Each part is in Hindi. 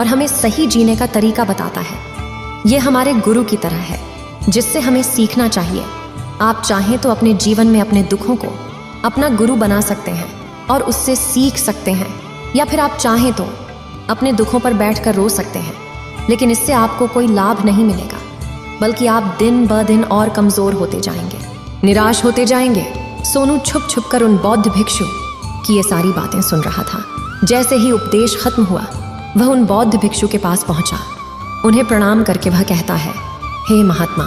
और हमें सही जीने का तरीका बताता है। ये हमारे गुरु की तरह है जिससे हमें सीखना चाहिए। आप चाहें तो अपने जीवन में अपने दुखों को अपना गुरु बना सकते हैं और उससे सीख सकते हैं, या फिर आप चाहें तो अपने दुखों पर बैठकर रो सकते हैं, लेकिन इससे आपको कोई लाभ नहीं मिलेगा, बल्कि आप दिन ब दिन और कमजोर होते जाएंगे, निराश होते जाएंगे। सोनू छुप छुप कर उन बौद्ध भिक्षु की ये सारी बातें सुन रहा था। जैसे ही उपदेश खत्म हुआ, वह उन बौद्ध भिक्षु के पास पहुंचा। उन्हें प्रणाम करके वह कहता है, हे महात्मा,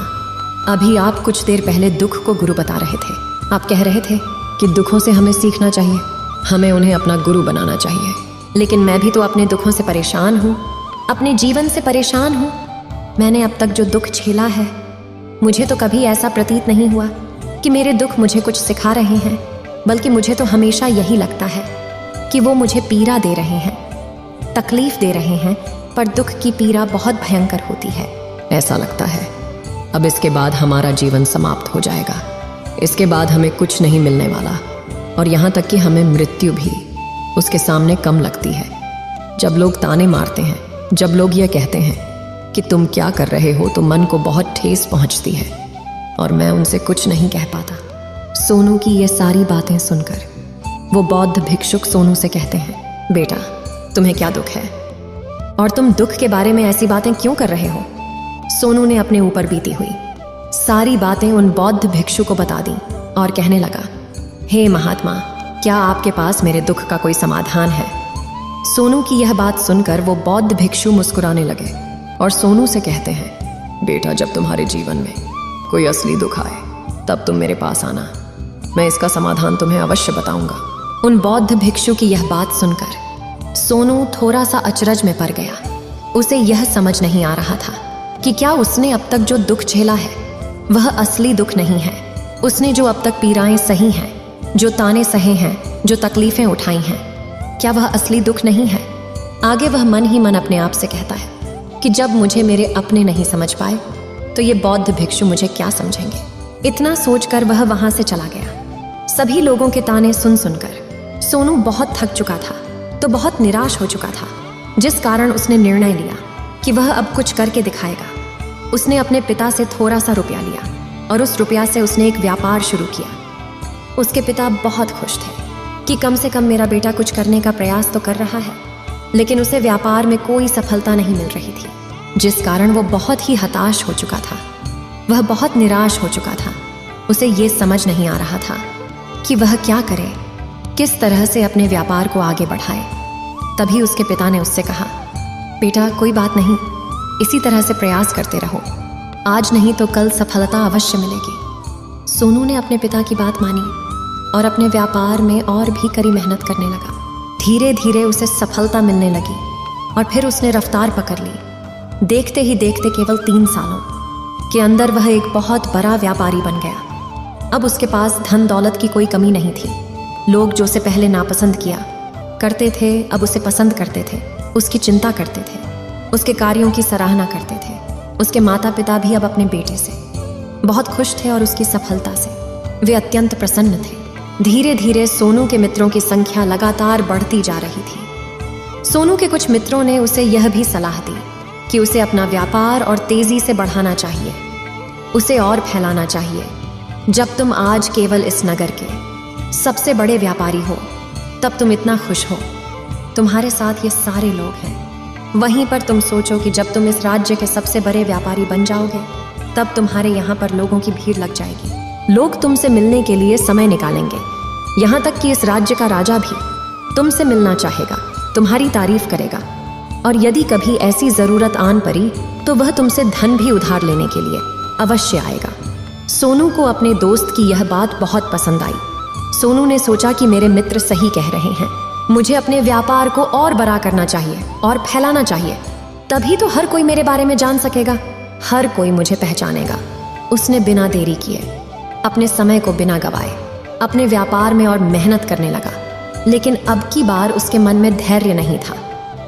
अभी आप कुछ देर पहले दुख को गुरु बता रहे थे। आप कह रहे थे कि दुखों से हमें सीखना चाहिए, हमें उन्हें अपना गुरु बनाना चाहिए। लेकिन मैं भी तो अपने दुखों से परेशान हूँ, अपने जीवन से परेशान हूँ। मैंने अब तक जो दुख झेला है, मुझे तो कभी ऐसा प्रतीत नहीं हुआ कि मेरे दुख मुझे कुछ सिखा रहे हैं, बल्कि मुझे तो हमेशा यही लगता है कि वो मुझे पीड़ा दे रहे हैं, तकलीफ दे रहे हैं। पर दुख की पीड़ा बहुत भयंकर होती है। ऐसा लगता है अब इसके बाद हमारा जीवन समाप्त हो जाएगा, इसके बाद हमें कुछ नहीं मिलने वाला, और यहाँ तक कि हमें मृत्यु भी उसके सामने कम लगती है। जब लोग ताने मारते हैं, जब लोग ये कहते हैं कि तुम क्या कर रहे हो, तो मन को बहुत ठेस पहुंचती है, और मैं उनसे कुछ नहीं कह पाता। सोनू की ये सारी बातें सुनकर वो बौद्ध भिक्षुक सोनू से कहते हैं, बेटा, तुम्हें क्या दुख है और तुम दुख के बारे में ऐसी बातें क्यों कर रहे हो? सोनू ने अपने ऊपर बीती हुई सारी बातें उन बौद्ध भिक्षु को बता दी और कहने लगा, हे महात्मा, क्या आपके पास मेरे दुख का कोई समाधान है? सोनू की यह बात सुनकर वो बौद्ध भिक्षु मुस्कुराने लगे और सोनू से कहते हैं, बेटा, जब तुम्हारे जीवन में कोई असली दुख आए तब तुम मेरे पास आना, मैं इसका समाधान तुम्हें अवश्य बताऊंगा। उन बौद्ध भिक्षु की यह बात सुनकर सोनू थोड़ा सा अचरज में पड़ गया। उसे यह समझ नहीं आ रहा था कि क्या उसने अब तक जो दुख झेला है वह असली दुख नहीं है। उसने जो अब तक पीड़ाएं सही हैं, जो ताने सहे हैं, जो तकलीफें उठाई हैं, क्या वह असली दुख नहीं है? आगे वह मन ही मन अपने आप से कहता है कि जब मुझे मेरे अपने नहीं समझ पाए तो ये बौद्ध भिक्षु मुझे क्या समझेंगे। इतना सोचकर वह वहां से चला गया। सभी लोगों के ताने सुन सुनकर सोनू बहुत थक चुका था, तो बहुत निराश हो चुका था, जिस कारण उसने निर्णय लिया कि वह अब कुछ करके दिखाएगा। उसने अपने पिता से थोड़ा सा रुपया लिया और उस रुपया से उसने एक व्यापार शुरू किया। उसके पिता बहुत खुश थे कि कम से कम मेरा बेटा कुछ करने का प्रयास तो कर रहा है, लेकिन उसे व्यापार में कोई सफलता नहीं मिल रही थी, जिस कारण वो बहुत ही हताश हो चुका था। वह बहुत निराश हो चुका था। उसे ये समझ नहीं आ रहा था कि वह क्या करे, किस तरह से अपने व्यापार को आगे बढ़ाए। तभी उसके पिता ने उससे कहा, बेटा, कोई बात नहीं, इसी तरह से प्रयास करते रहो, आज नहीं तो कल सफलता अवश्य मिलेगी। सोनू ने अपने पिता की बात मानी और अपने व्यापार में और भी कड़ी मेहनत करने लगा। धीरे धीरे उसे सफलता मिलने लगी और फिर उसने रफ्तार पकड़ ली। देखते ही देखते केवल 3 सालों के अंदर वह एक बहुत बड़ा व्यापारी बन गया। अब उसके पास धन दौलत की कोई कमी नहीं थी। लोग जो उसे पहले नापसंद किया करते थे, अब उसे पसंद करते थे, उसकी चिंता करते थे, उसके कार्यों की सराहना करते थे। उसके माता पिता भी अब अपने बेटे से बहुत खुश थे और उसकी सफलता से वे अत्यंत प्रसन्न थे। धीरे धीरे सोनू के मित्रों की संख्या लगातार बढ़ती जा रही थी। सोनू के कुछ मित्रों ने उसे यह भी सलाह दी कि उसे अपना व्यापार और तेजी से बढ़ाना चाहिए, उसे और फैलाना चाहिए। जब तुम आज केवल इस नगर के सबसे बड़े व्यापारी हो, तब तुम इतना खुश हो, तुम्हारे साथ ये सारे लोग हैं। वहीं पर तुम सोचो कि जब तुम इस राज्य के सबसे बड़े व्यापारी बन जाओगे, तब तुम्हारे यहाँ पर लोगों की भीड़ लग जाएगी। लोग तुमसे मिलने के लिए समय निकालेंगे। यहाँ तक कि इस राज्य का राजा भी तुमसे मिलना चाहेगा, तुम्हारी तारीफ करेगा, और यदि कभी ऐसी जरूरत आन पड़ी तो वह तुमसे धन भी उधार लेने के लिए अवश्य आएगा। सोनू को अपने दोस्त की यह बात बहुत पसंद आई। सोनू ने सोचा कि मेरे मित्र सही कह रहे हैं, मुझे अपने व्यापार को और बड़ा करना चाहिए और फैलाना चाहिए, तभी तो हर कोई मेरे बारे में जान सकेगा, हर कोई मुझे पहचानेगा। उसने बिना देरी किए, अपने समय को बिना गवाए अपने व्यापार में और मेहनत करने लगा। लेकिन अब की बार उसके मन में धैर्य नहीं था,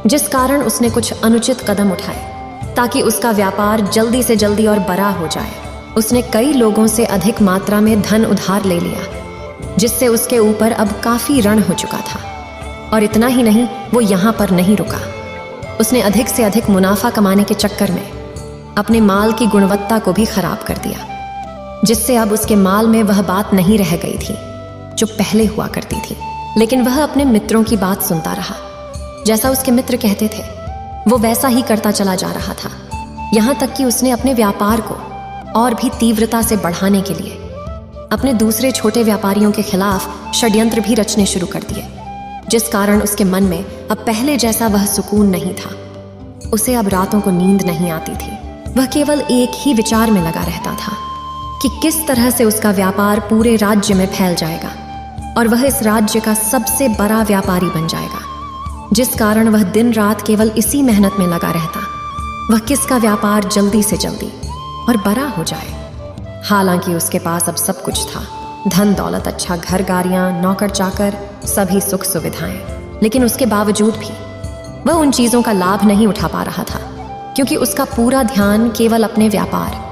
जिस कारण उसने कुछ अनुचित कदम उठाए ताकि उसका व्यापार जल्दी से जल्दी और बड़ा हो जाए। उसने कई लोगों से अधिक मात्रा में धन उधार ले लिया, जिससे उसके ऊपर अब काफी ऋण हो चुका था। और इतना ही नहीं, वो यहाँ पर नहीं रुका। उसने अधिक से अधिक मुनाफा कमाने के चक्कर में अपने माल की गुणवत्ता को भी खराब कर दिया, जिससे अब उसके माल में वह बात नहीं रह गई थी जो पहले हुआ करती थी। लेकिन वह अपने मित्रों की बात सुनता रहा। जैसा उसके मित्र कहते थे वो वैसा ही करता चला जा रहा था, यहाँ तक कि उसने अपने व्यापार को और भी तीव्रता से बढ़ाने के लिए अपने दूसरे छोटे व्यापारियों के खिलाफ षड्यंत्र भी रचने शुरू कर दिए, जिस कारण उसके मन में अब पहले जैसा वह सुकून नहीं था। उसे अब रातों को नींद नहीं आती थी। वह केवल एक ही विचार में लगा रहता था कि किस तरह से उसका व्यापार पूरे राज्य में फैल जाएगा और वह इस राज्य का सबसे बड़ा व्यापारी बन जाएगा, जिस कारण वह दिन रात केवल इसी मेहनत में लगा रहता, वह किसका व्यापार जल्दी से जल्दी और बड़ा हो जाए। हालांकि उसके पास अब सब कुछ था, धन दौलत, अच्छा घर, गाड़ियां, नौकर चाकर, सभी सुख सुविधाएं, लेकिन उसके बावजूद भी वह उन चीजों का लाभ नहीं उठा पा रहा था, क्योंकि उसका पूरा ध्यान केवल अपने व्यापार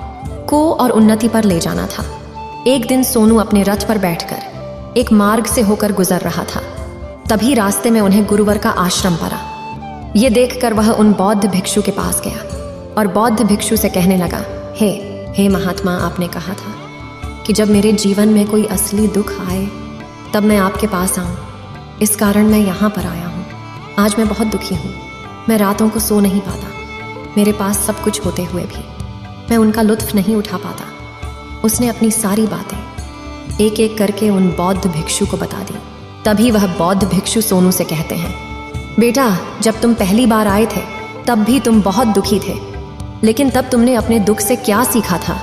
को और उन्नति पर ले जाना था। एक दिन सोनू अपने रथ पर बैठकर एक मार्ग से होकर गुजर रहा था। तभी रास्ते में उन्हें गुरुवर का आश्रम पड़ा। ये देखकर वह उन बौद्ध भिक्षु के पास गया और बौद्ध भिक्षु से कहने लगा, हे महात्मा, आपने कहा था कि जब मेरे जीवन में कोई असली दुख आए तब मैं आपके पास आऊं। इस कारण मैं यहाँ पर आया हूँ। आज मैं बहुत दुखी हूँ। मैं रातों को सो नहीं पाता। मेरे पास सब कुछ होते हुए भी मैं उनका लुत्फ नहीं उठा पाता। उसने अपनी सारी बातें एक एक करके उन बौद्ध भिक्षु को बता दी। तभी वह बौद्ध भिक्षु सोनू से कहते हैं, बेटा, जब तुम पहली बार आए थे तब भी तुम बहुत दुखी थे, लेकिन तब तुमने अपने दुख से क्या सीखा था?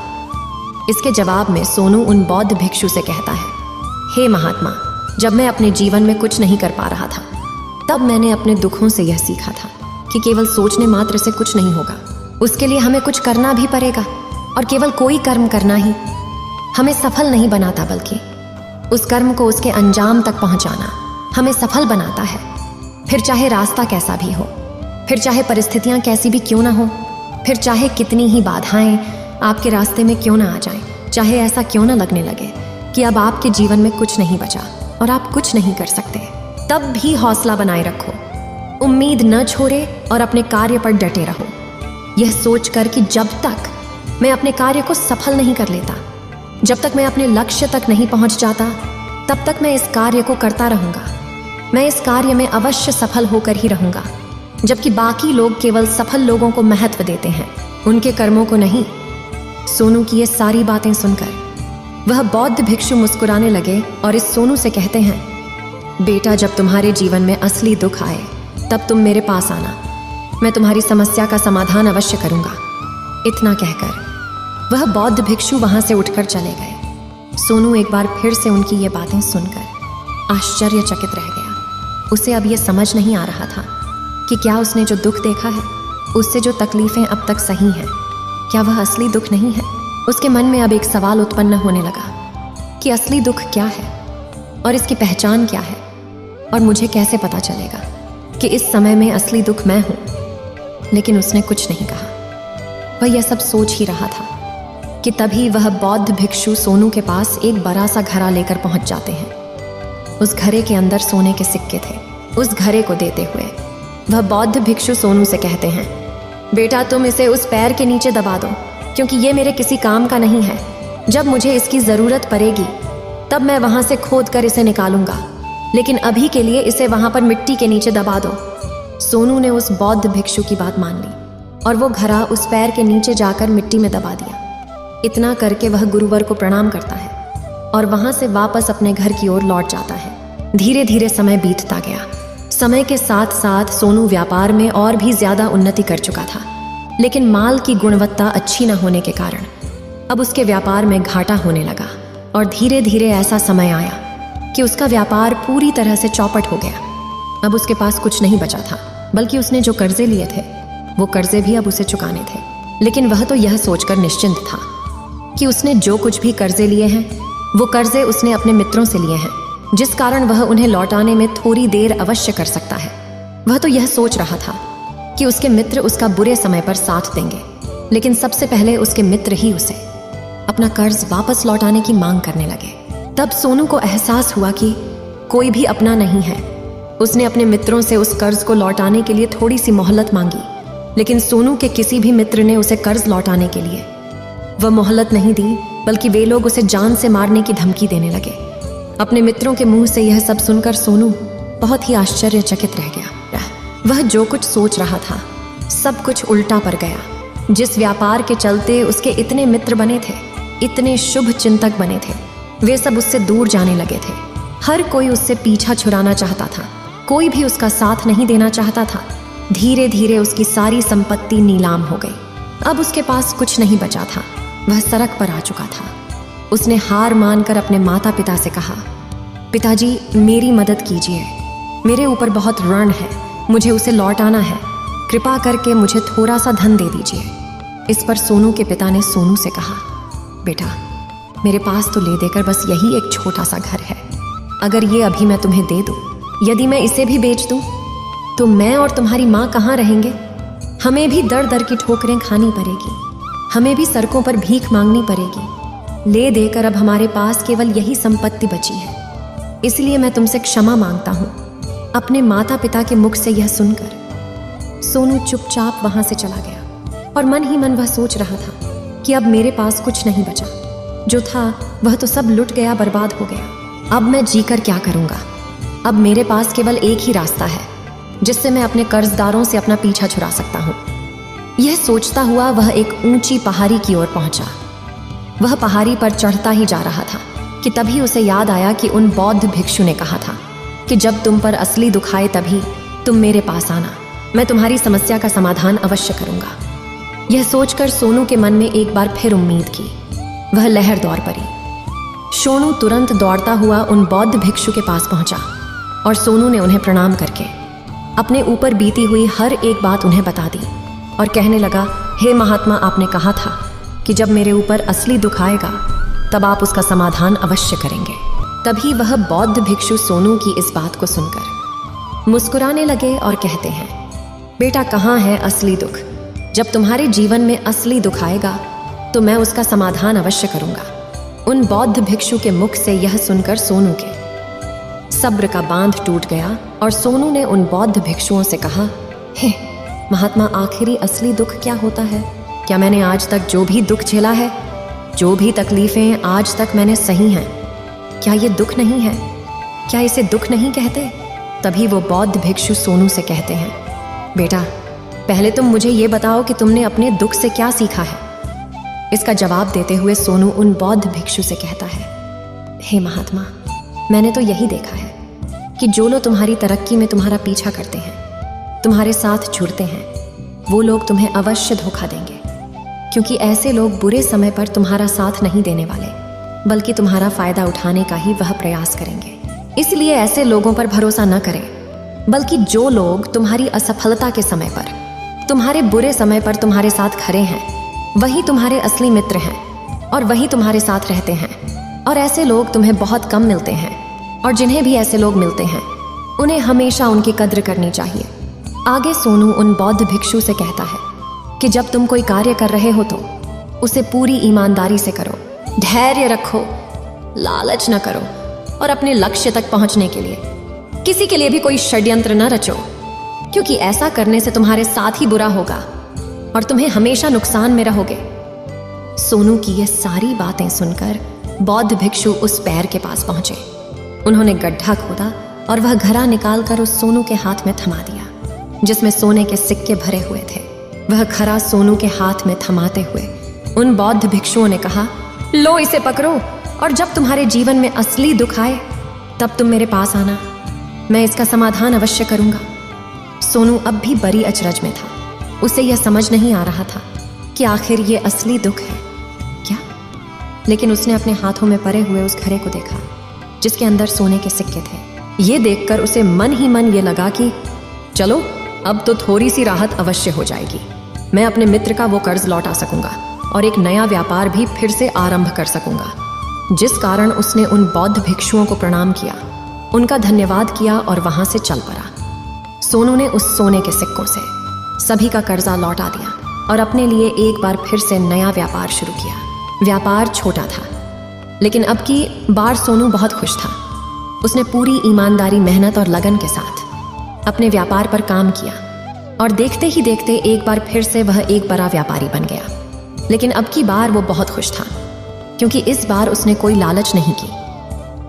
इसके जवाब में सोनू उन बौद्ध भिक्षु से कहता है, हे महात्मा, जब मैं अपने जीवन में कुछ नहीं कर पा रहा था तब मैंने अपने दुखों से यह सीखा था कि केवल सोचने मात्र से कुछ नहीं होगा। उसके लिए हमें कुछ करना भी पड़ेगा, और केवल कोई कर्म करना ही हमें सफल नहीं बनाता, बल्कि उस कर्म को उसके अंजाम तक पहुंचाना हमें सफल बनाता है। फिर चाहे रास्ता कैसा भी हो, फिर चाहे परिस्थितियां कैसी भी क्यों ना हो, फिर चाहे कितनी ही बाधाएं आपके रास्ते में क्यों ना आ जाएं, चाहे ऐसा क्यों ना लगने लगे कि अब आपके जीवन में कुछ नहीं बचा और आप कुछ नहीं कर सकते, तब भी हौसला बनाए रखो, उम्मीद न छोड़े और अपने कार्य पर डटे रहो, यह सोचकर कि जब तक मैं अपने कार्य को सफल नहीं कर लेता, जब तक मैं अपने लक्ष्य तक नहीं पहुंच जाता, तब तक मैं इस कार्य को करता रहूंगा। मैं इस कार्य में अवश्य सफल होकर ही रहूंगा, जबकि बाकी लोग केवल सफल लोगों को महत्व देते हैं, उनके कर्मों को नहीं। सोनू की ये सारी बातें सुनकर वह बौद्ध भिक्षु मुस्कुराने लगे और इस सोनू से कहते हैं, बेटा, जब तुम्हारे जीवन में असली दुख आए तब तुम मेरे पास आना, मैं तुम्हारी समस्या का समाधान अवश्य करूंगा। इतना कहकर वह बौद्ध भिक्षु वहां से उठकर चले गए। सोनू एक बार फिर से उनकी ये बातें सुनकर आश्चर्यचकित रह गया। उसे अब ये समझ नहीं आ रहा था कि क्या उसने जो दुख देखा है, उससे जो तकलीफें अब तक सही हैं, क्या वह असली दुख नहीं है? उसके मन में अब एक सवाल उत्पन्न होने लगा कि असली दुख क्या है और इसकी पहचान क्या है, और मुझे कैसे पता चलेगा कि इस समय में असली दुख मैं हूं। लेकिन उसने कुछ नहीं कहा। वह यह सब सोच ही रहा था कि तभी वह बौद्ध भिक्षु सोनू के पास एक बड़ा सा घड़ा लेकर पहुंच जाते हैं। उस घड़े के अंदर सोने के सिक्के थे। उस घड़े को देते हुए वह बौद्ध भिक्षु सोनू से कहते हैं, बेटा, तुम इसे उस पैर के नीचे दबा दो, क्योंकि ये मेरे किसी काम का नहीं है। जब मुझे इसकी जरूरत पड़ेगी तब मैं वहां से खोद कर इसे निकालूंगा, लेकिन अभी के लिए इसे वहां पर मिट्टी के नीचे दबा दो। सोनू ने उस बौद्ध भिक्षु की बात मान ली और वो घड़ा उस पैर के नीचे जाकर मिट्टी में दबा दिया। इतना करके वह गुरुवर को प्रणाम करता है और वहां से वापस अपने घर की ओर लौट जाता है। धीरे धीरे समय बीतता गया। समय के साथ साथ सोनू व्यापार में और भी ज्यादा उन्नति कर चुका था, लेकिन माल की गुणवत्ता अच्छी न होने के कारण अब उसके व्यापार में घाटा होने लगा और धीरे धीरे ऐसा समय आया कि उसका व्यापार पूरी तरह से चौपट हो गया। अब उसके पास कुछ नहीं बचा था, बल्कि उसने जो कर्जे लिए थे वो कर्जे भी अब उसे चुकाने थे। लेकिन वह तो यह सोचकर निश्चिंत था कि उसने जो कुछ भी कर्जे लिए हैं वो कर्जे उसने अपने मित्रों से लिए हैं, जिस कारण वह उन्हें लौटाने में थोड़ी देर अवश्य कर सकता है। वह तो यह सोच रहा था कि उसके मित्र उसका बुरे समय पर साथ देंगे, लेकिन सबसे पहले उसके मित्र ही उसे अपना कर्ज वापस लौटाने की मांग करने लगे। तब सोनू को एहसास हुआ कि कोई भी अपना नहीं है, उसने अपने मित्रों से उस कर्ज को लौटाने के लिए थोड़ी सी मोहलत मांगी, लेकिन सोनू के किसी भी मित्र ने उसे कर्ज लौटाने के लिए वह मोहलत नहीं दी, बल्कि वे लोग उसे जान से मारने की धमकी देने लगे। अपने मित्रों के मुंह से यह सब सुनकर सोनू बहुत ही आश्चर्यचकित रह गया। वह जो कुछ सोच रहा था सब कुछ उल्टा पड़ गया। जिस व्यापार के चलते उसके इतने मित्र बने थे, इतने शुभ चिंतक बने थे, वे सब उससे दूर जाने लगे थे। हर कोई उससे पीछा छुड़ाना चाहता था, कोई भी उसका साथ नहीं देना चाहता था। धीरे धीरे उसकी सारी संपत्ति नीलाम हो गई। अब उसके पास कुछ नहीं बचा था, वह सड़क पर आ चुका था। उसने हार मानकर अपने माता पिता से कहा, पिताजी मेरी मदद कीजिए, मेरे ऊपर बहुत ऋण है, मुझे उसे लौटाना है, कृपा करके मुझे थोड़ा सा धन दे दीजिए। इस पर सोनू के पिता ने सोनू से कहा, बेटा मेरे पास तो ले देकर बस यही एक छोटा सा घर है, अगर ये अभी मैं तुम्हें दे दूं, यदि मैं इसे भी बेच दूं तो मैं और तुम्हारी माँ कहाँ रहेंगे? हमें भी दर दर की ठोकरें खानी पड़ेगी, हमें भी सड़कों पर भीख मांगनी पड़ेगी। ले देकर अब हमारे पास केवल यही संपत्ति बची है, इसलिए मैं तुमसे क्षमा मांगता हूँ। अपने माता पिता के मुख से यह सुनकर सोनू चुपचाप वहां से चला गया और मन ही मन वह सोच रहा था कि अब मेरे पास कुछ नहीं बचा, जो था वह तो सब लुट गया, बर्बाद हो गया। अब मैं जीकर क्या करूँगा? अब मेरे पास केवल एक ही रास्ता है जिससे मैं अपने कर्जदारों से अपना पीछा छुड़ा सकता हूँ। यह सोचता हुआ वह एक ऊंची पहाड़ी की ओर पहुंचा। वह पहाड़ी पर चढ़ता ही जा रहा था कि तभी उसे याद आया कि उन बौद्ध भिक्षु ने कहा था कि जब तुम पर असली दुख आए तभी तुम मेरे पास आना, मैं तुम्हारी समस्या का समाधान अवश्य करूंगा। यह सोचकर सोनू के मन में एक बार फिर उम्मीद की। वह लहर दौड़ पड़ी। सोनू तुरंत दौड़ता हुआ उन बौद्ध भिक्षु के पास पहुंचा और सोनू ने उन्हें प्रणाम करके अपने ऊपर बीती हुई हर एक बात उन्हें बता दी और कहने लगा, हे महात्मा, आपने कहा था कि जब मेरे ऊपर असली दुख आएगा तब आप उसका समाधान अवश्य करेंगे। तभी वह बौद्ध भिक्षु सोनू की इस बात को सुनकर मुस्कुराने लगे और कहते हैं, बेटा कहाँ है असली दुख? जब तुम्हारे जीवन में असली दुख आएगा तो मैं उसका समाधान अवश्य करूंगा। उन बौद्ध भिक्षु के मुख से यह सुनकर सोनू के सब्र का बांध टूट गया और सोनू ने उन बौद्ध भिक्षुओं से कहा, हे महात्मा, आखिरी असली दुख क्या होता है? क्या मैंने आज तक जो भी दुख झेला है, जो भी तकलीफें आज तक मैंने सही हैं, क्या ये दुख नहीं है? क्या इसे दुख नहीं कहते? तभी वो बौद्ध भिक्षु सोनू से कहते हैं, बेटा पहले तुम मुझे ये बताओ कि तुमने अपने दुख से क्या सीखा है। इसका जवाब देते हुए सोनू उन बौद्ध भिक्षु से कहता है, हे महात्मा, मैंने तो यही देखा है कि जो लोग तुम्हारी तरक्की में तुम्हारा पीछा करते हैं, तुम्हारे साथ जुड़ते हैं, वो लोग तुम्हें अवश्य धोखा देंगे, क्योंकि ऐसे लोग बुरे समय पर तुम्हारा साथ नहीं देने वाले, बल्कि तुम्हारा फायदा उठाने का ही वह प्रयास करेंगे। इसलिए ऐसे लोगों पर भरोसा न करें, बल्कि जो लोग तुम्हारी असफलता के समय पर, तुम्हारे बुरे समय पर तुम्हारे साथ खड़े हैं, वही तुम्हारे असली मित्र हैं और वही तुम्हारे साथ रहते हैं। और ऐसे लोग तुम्हें बहुत कम मिलते हैं, और जिन्हें भी ऐसे लोग मिलते हैं उन्हें हमेशा उनकी कद्र करनी चाहिए। आगे सोनू उन बौद्ध भिक्षु से कहता है कि जब तुम कोई कार्य कर रहे हो तो उसे पूरी ईमानदारी से करो, धैर्य रखो, लालच न करो और अपने लक्ष्य तक पहुंचने के लिए किसी के लिए भी कोई षड्यंत्र न रचो, क्योंकि ऐसा करने से तुम्हारे साथ ही बुरा होगा और तुम्हें हमेशा नुकसान में रहोगे। सोनू की ये सारी बातें सुनकर बौद्ध भिक्षु उस पैर के पास पहुंचे। उन्होंने गड्ढा खोदा और वह घड़ा निकालकर उस सोनू के हाथ में थमा दिया, जिसमें सोने के सिक्के भरे हुए थे। वह घड़ा सोनू के हाथ में थमाते हुए उन बौद्ध भिक्षुओं ने कहा, लो इसे पकड़ो, और जब तुम्हारे जीवन में असली दुख आए तब तुम मेरे पास आना, मैं इसका समाधान अवश्य करूंगा। सोनू अब भी बड़ी अचरज में था। उसे यह समझ नहीं आ रहा था कि आखिर ये असली दुख है क्या, लेकिन उसने अपने हाथों में पड़े हुए उस घड़े को देखा जिसके अंदर सोने के सिक्के थे। ये देखकर उसे मन ही मन ये लगा कि चलो अब तो थोड़ी सी राहत अवश्य हो जाएगी, मैं अपने मित्र का वो कर्ज लौटा सकूंगा और एक नया व्यापार भी फिर से आरंभ कर सकूंगा। जिस कारण उसने उन बौद्ध भिक्षुओं को प्रणाम किया, उनका धन्यवाद किया और वहां से चल पड़ा। सोनू ने उस सोने के सिक्कों से सभी का कर्जा लौटा दिया और अपने लिए एक बार फिर से नया व्यापार शुरू किया। व्यापार छोटा था, लेकिन अब की बार सोनू बहुत खुश था। उसने पूरी ईमानदारी, मेहनत और लगन के साथ अपने व्यापार पर काम किया और देखते ही देखते एक बार फिर से वह एक बड़ा व्यापारी बन गया। लेकिन अब की बार वो बहुत खुश था, क्योंकि इस बार उसने कोई लालच नहीं की,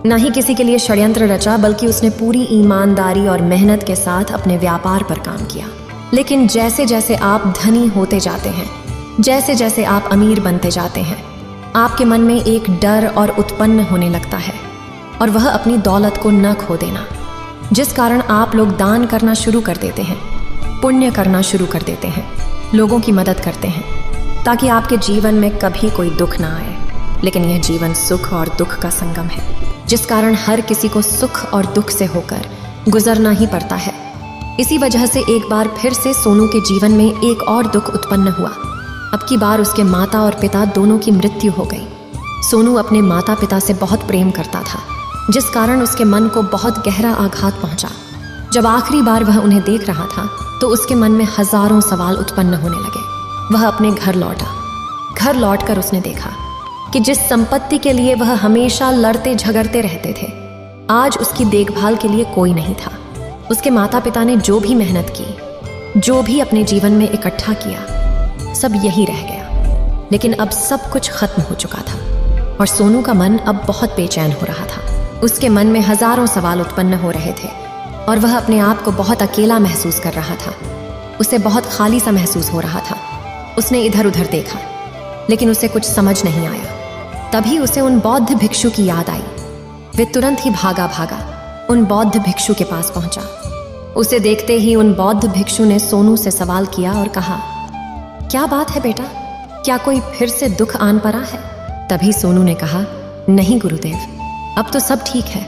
ना ही किसी के लिए षड्यंत्र रचा, बल्कि उसने पूरी ईमानदारी और मेहनत के साथ अपने व्यापार पर काम किया। लेकिन जैसे जैसे आप धनी होते जाते हैं, जैसे जैसे आप अमीर बनते जाते हैं, आपके मन में एक डर और उत्पन्न होने लगता है, और वह अपनी दौलत को न खो देना, जिस कारण आप लोग दान करना शुरू कर देते हैं, पुण्य करना शुरू कर देते हैं, लोगों की मदद करते हैं, ताकि आपके जीवन में कभी कोई दुख ना आए। लेकिन यह जीवन सुख और दुख का संगम है, जिस कारण हर किसी को सुख और दुख से होकर गुजरना ही पड़ता है। इसी वजह से एक बार फिर से सोनू के जीवन में एक और दुख उत्पन्न हुआ। अब की बार उसके माता और पिता दोनों की मृत्यु हो गई। सोनू अपने माता पिता से बहुत प्रेम करता था, जिस कारण उसके मन को बहुत गहरा आघात पहुंचा। जब आखिरी बार वह उन्हें देख रहा था तो उसके मन में हजारों सवाल उत्पन्न होने लगे। वह अपने घर लौटा। घर लौटकर उसने देखा कि जिस संपत्ति के लिए वह हमेशा लड़ते झगड़ते रहते थे, आज उसकी देखभाल के लिए कोई नहीं था। उसके माता पिता ने जो भी मेहनत की, जो भी अपने जीवन में इकट्ठा किया, सब यही रह गया। लेकिन अब सब कुछ खत्म हो चुका था और सोनू का मन अब बहुत बेचैन हो रहा था। उसके मन में हजारों सवाल उत्पन्न हो रहे थे और वह अपने आप को बहुत अकेला महसूस कर रहा था। उसे बहुत खाली सा महसूस हो रहा था। उसने इधर उधर देखा, लेकिन उसे कुछ समझ नहीं आया। तभी उसे उन बौद्ध भिक्षु की याद आई। वे तुरंत ही भागा उन बौद्ध भिक्षु के पास पहुंचा। उसे देखते ही उन बौद्ध भिक्षु ने सोनू से सवाल किया और कहा, क्या बात है बेटा, क्या कोई फिर से दुख आन पड़ा है? तभी सोनू ने कहा, नहीं गुरुदेव, अब तो सब ठीक है,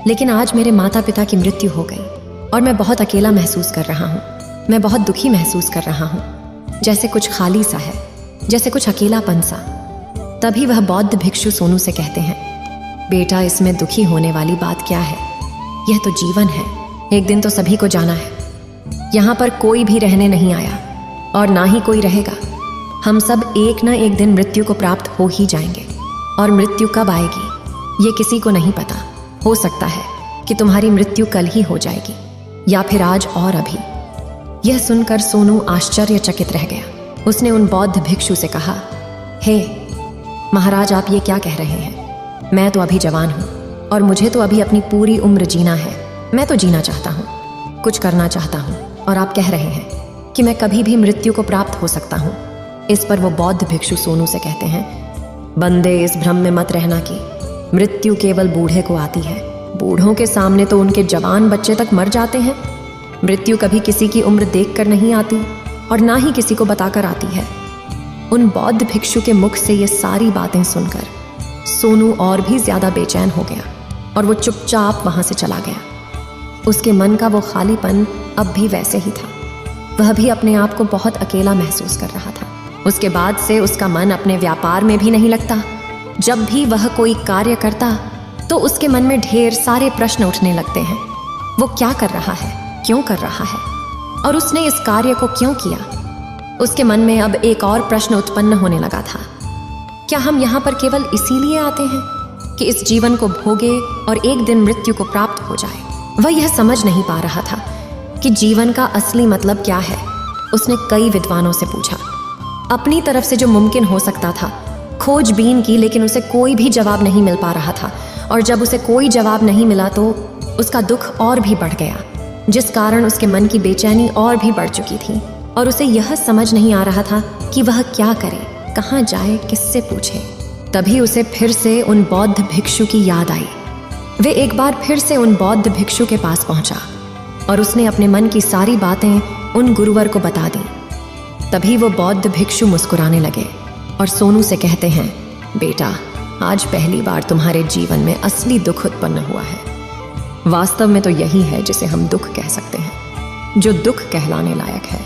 लेकिन आज मेरे माता पिता की मृत्यु हो गई और मैं बहुत अकेला महसूस कर रहा हूँ। मैं बहुत दुखी महसूस कर रहा हूँ, जैसे कुछ खाली सा है, जैसे कुछ अकेलापन सा। तभी वह बौद्ध भिक्षु सोनू से कहते हैं, बेटा, इसमें दुखी होने वाली बात क्या है? यह तो जीवन है, एक दिन तो सभी को जाना है। यहाँ पर कोई भी रहने नहीं आया और ना ही कोई रहेगा। हम सब एक ना एक दिन मृत्यु को प्राप्त हो ही जाएंगे, और मृत्यु कब आएगी ये किसी को नहीं पता। हो सकता है कि तुम्हारी मृत्यु कल ही हो जाएगी, या फिर आज और अभी। यह सुनकर सोनू आश्चर्यचकित रह गया। उसने उन बौद्ध भिक्षु से कहा, हे महाराज, आप ये क्या कह रहे हैं? मैं तो अभी जवान हूँ और मुझे तो अभी अपनी पूरी उम्र जीना है। मैं तो जीना चाहता हूँ, कुछ करना चाहता हूँ, और आप कह रहे हैं कि मैं कभी भी मृत्यु को प्राप्त हो सकता हूँ। इस पर वो बौद्ध भिक्षु सोनू से कहते हैं, बंदे, इस भ्रम में मत रहना कि मृत्यु केवल बूढ़े को आती है। बूढ़ों के सामने तो उनके जवान बच्चे तक मर जाते हैं। मृत्यु कभी किसी की उम्र देखकर नहीं आती और ना ही किसी को बताकर आती है। उन बौद्ध भिक्षु के मुख से ये सारी बातें सुनकर सोनू और भी ज्यादा बेचैन हो गया और वो चुपचाप वहां से चला गया। उसके मन का वो खालीपन अब भी वैसे ही था। वह भी अपने आप को बहुत अकेला महसूस कर रहा था। उसके बाद से उसका मन अपने व्यापार में भी नहीं लगता। जब भी वह कोई कार्य करता तो उसके मन में ढेर सारे प्रश्न उठने लगते हैं। वो क्या कर रहा है, क्यों कर रहा है, और उसने इस कार्य को क्यों किया? उसके मन में अब एक और प्रश्न उत्पन्न होने लगा था, क्या हम यहाँ पर केवल इसीलिए आते हैं कि इस जीवन को भोगे और एक दिन मृत्यु को प्राप्त हो जाए? वह यह समझ नहीं पा रहा था कि जीवन का असली मतलब क्या है। उसने कई विद्वानों से पूछा, अपनी तरफ से जो मुमकिन हो सकता था खोजबीन की, लेकिन उसे कोई भी जवाब नहीं मिल पा रहा था। और जब उसे कोई जवाब नहीं मिला तो उसका दुख और भी बढ़ गया, जिस कारण उसके मन की बेचैनी और भी बढ़ चुकी थी और उसे यह समझ नहीं आ रहा था कि वह क्या करे, कहाँ जाए, किससे पूछे। तभी उसे फिर से उन बौद्ध भिक्षु की याद आई। वे एक बार फिर से उन बौद्ध भिक्षु के पास पहुंचा और उसने अपने मन की सारी बातें उन गुरुवर को बता दी। तभी वो बौद्ध भिक्षु मुस्कुराने लगे और सोनू से कहते हैं, बेटा, आज पहली बार तुम्हारे जीवन में असली दुख उत्पन्न हुआ है। वास्तव में तो यही है जिसे हम दुख कह सकते हैं, जो दुख कहलाने लायक है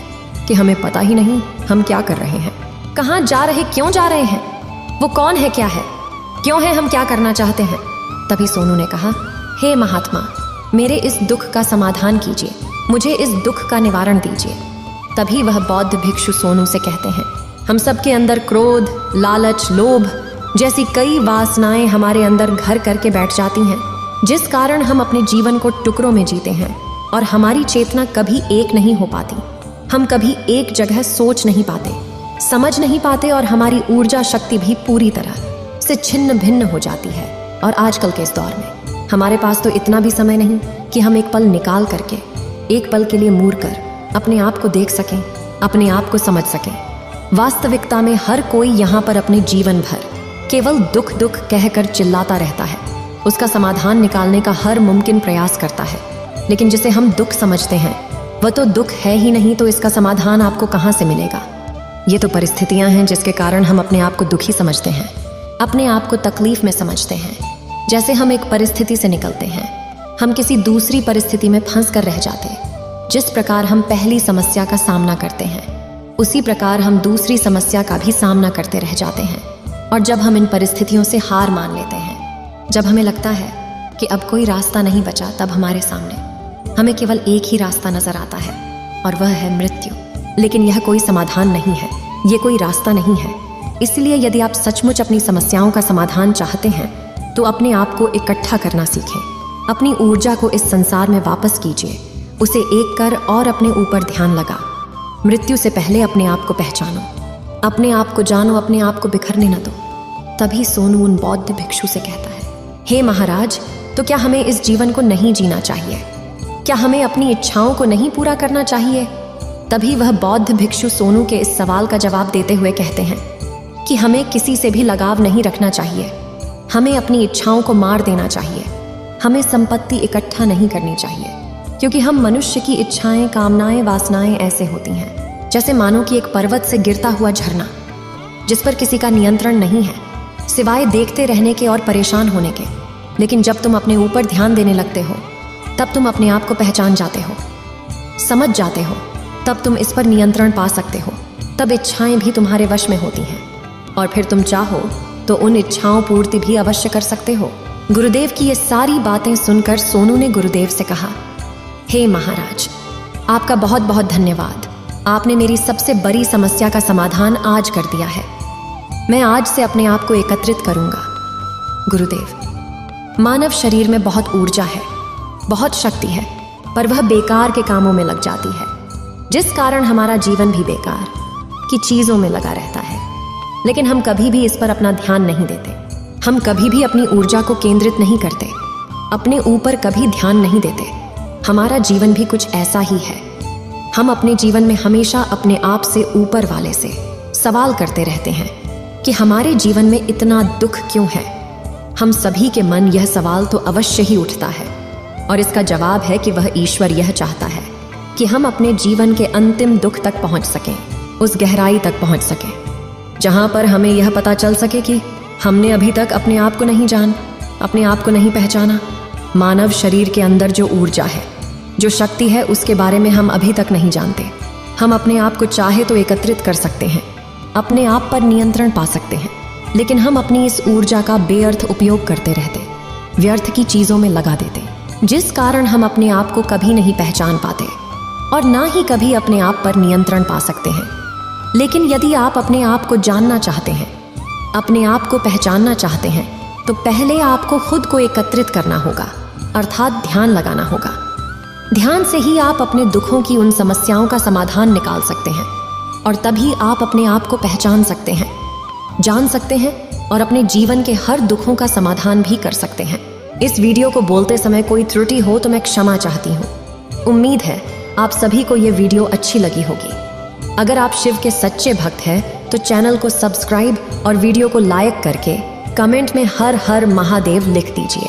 कि हमें पता ही नहीं हम क्या कर रहे हैं, कहाँ जा रहे, क्यों जा रहे हैं, वो कौन है, क्या है, क्यों है, हम क्या करना चाहते हैं। तभी सोनू ने कहा, हे महात्मा, मेरे इस दुख का समाधान कीजिए, मुझे इस दुख का निवारण दीजिए। तभी वह बौद्ध भिक्षु सोनू से कहते हैं, हम सबके अंदर क्रोध, लालच, लोभ जैसी कई वासनाएं हमारे अंदर घर करके बैठ जाती हैं, जिस कारण हम अपने जीवन को टुकड़ों में जीते हैं और हमारी चेतना कभी एक नहीं हो पाती। हम कभी एक जगह सोच नहीं पाते, समझ नहीं पाते और हमारी ऊर्जा शक्ति भी पूरी तरह से छिन्न भिन्न हो जाती है। और आजकल के इस दौर में हमारे पास तो इतना भी समय नहीं कि हम एक पल निकाल करके, एक पल के लिए मूर कर अपने आप को देख सकें, अपने आप को समझ सकें। वास्तविकता में हर कोई यहाँ पर अपने जीवन भर केवल दुख दुख कहकर चिल्लाता रहता है, उसका समाधान निकालने का हर मुमकिन प्रयास करता है। लेकिन जिसे हम दुख समझते हैं वह तो दुख है ही नहीं, तो इसका समाधान आपको कहाँ से मिलेगा? ये तो परिस्थितियां हैं जिसके कारण हम अपने आप को दुखी समझते हैं, अपने आप को तकलीफ में समझते हैं। जैसे हम एक परिस्थिति से निकलते हैं, हम किसी दूसरी परिस्थिति में फंस कर रह जाते हैं। जिस प्रकार हम पहली समस्या का सामना करते हैं, उसी प्रकार हम दूसरी समस्या का भी सामना करते रह जाते हैं। और जब हम इन परिस्थितियों से हार मान लेते हैं, जब हमें लगता है कि अब कोई रास्ता नहीं बचा, तब हमारे सामने हमें केवल एक ही रास्ता नजर आता है और वह है मृत्यु। लेकिन यह कोई समाधान नहीं है, ये कोई रास्ता नहीं है। इसलिए यदि आप सचमुच अपनी समस्याओं का समाधान चाहते हैं तो अपने आप को इकट्ठा करना सीखें। अपनी ऊर्जा को इस संसार में वापस कीजिए, उसे एक कर और अपने ऊपर ध्यान लगा। मृत्यु से पहले अपने आप को पहचानो, अपने आप को जानो, अपने आप को बिखरने न दो। तभी सोनू उन बौद्ध भिक्षु से कहता है, हे महाराज, तो क्या हमें इस जीवन को नहीं जीना चाहिए? क्या हमें अपनी इच्छाओं को नहीं पूरा करना चाहिए? तभी वह बौद्ध भिक्षु सोनू के इस सवाल का जवाब देते हुए कहते हैं कि हमें किसी से भी लगाव नहीं रखना चाहिए, हमें अपनी इच्छाओं को मार देना चाहिए, हमें संपत्ति इकट्ठा नहीं करनी चाहिए। क्योंकि हम मनुष्य की इच्छाएं, कामनाएं, वासनाएं ऐसे होती हैं जैसे मानो कि एक पर्वत से गिरता हुआ झरना, जिस पर किसी का नियंत्रण नहीं है सिवाय देखते रहने के और परेशान होने के। लेकिन जब तुम अपने ऊपर ध्यान देने लगते हो, तब तुम अपने आप को पहचान जाते हो, समझ जाते हो, तब तुम इस पर नियंत्रण पा सकते हो। तब इच्छाएं भी तुम्हारे वश में होती हैं और फिर तुम चाहो तो उन इच्छाओं पूर्ति भी अवश्य कर सकते हो। गुरुदेव की ये सारी बातें सुनकर सोनू ने गुरुदेव से कहा, हे महाराज, आपका बहुत बहुत धन्यवाद। आपने मेरी सबसे बड़ी समस्या का समाधान आज कर दिया है। मैं आज से अपने आप को एकत्रित करूंगा। गुरुदेव, मानव शरीर में बहुत ऊर्जा है, बहुत शक्ति है, पर वह बेकार के कामों में लग जाती है, जिस कारण हमारा जीवन भी बेकार की चीजों में लगा रहता है। लेकिन हम कभी भी इस पर अपना ध्यान नहीं देते, हम कभी भी अपनी ऊर्जा को केंद्रित नहीं करते, अपने ऊपर कभी ध्यान नहीं देते। हमारा जीवन भी कुछ ऐसा ही है। हम अपने जीवन में हमेशा अपने आप से ऊपर वाले से सवाल करते रहते हैं कि हमारे जीवन में इतना दुख क्यों है। हम सभी के मन यह सवाल तो अवश्य ही उठता है और इसका जवाब है कि वह ईश्वर यह चाहता है कि हम अपने जीवन के अंतिम दुख तक पहुंच सकें, उस गहराई तक पहुंच सकें जहां पर हमें यह पता चल सके कि हमने अभी तक अपने आप को नहीं जान, अपने आप को नहीं पहचाना। मानव शरीर के अंदर जो ऊर्जा है, जो शक्ति है, उसके बारे में हम अभी तक नहीं जानते। हम अपने आप को चाहे तो एकत्रित कर सकते हैं, अपने आप पर नियंत्रण पा सकते हैं, लेकिन हम अपनी इस ऊर्जा का बेअर्थ उपयोग करते रहते, व्यर्थ की चीजों में लगा देते, जिस कारण हम अपने आप को कभी नहीं पहचान पाते और ना ही कभी अपने आप पर नियंत्रण पा सकते हैं। लेकिन यदि आप अपने आप को जानना चाहते हैं, अपने आप को पहचानना चाहते हैं, तो पहले आपको खुद को एकत्रित करना होगा, अर्थात ध्यान लगाना होगा। ध्यान से ही आप अपने दुखों की उन समस्याओं का समाधान निकाल सकते हैं और तभी आप अपने आप को पहचान सकते हैं, जान सकते हैं और अपने जीवन के हर दुखों का समाधान भी कर सकते हैं। इस वीडियो को बोलते समय कोई त्रुटि हो तो मैं क्षमा चाहती हूँ। उम्मीद है आप सभी को ये वीडियो अच्छी लगी होगी। अगर आप शिव के सच्चे भक्त हैं तो चैनल को सब्सक्राइब और वीडियो को लाइक करके कमेंट में हर हर महादेव लिख दीजिए।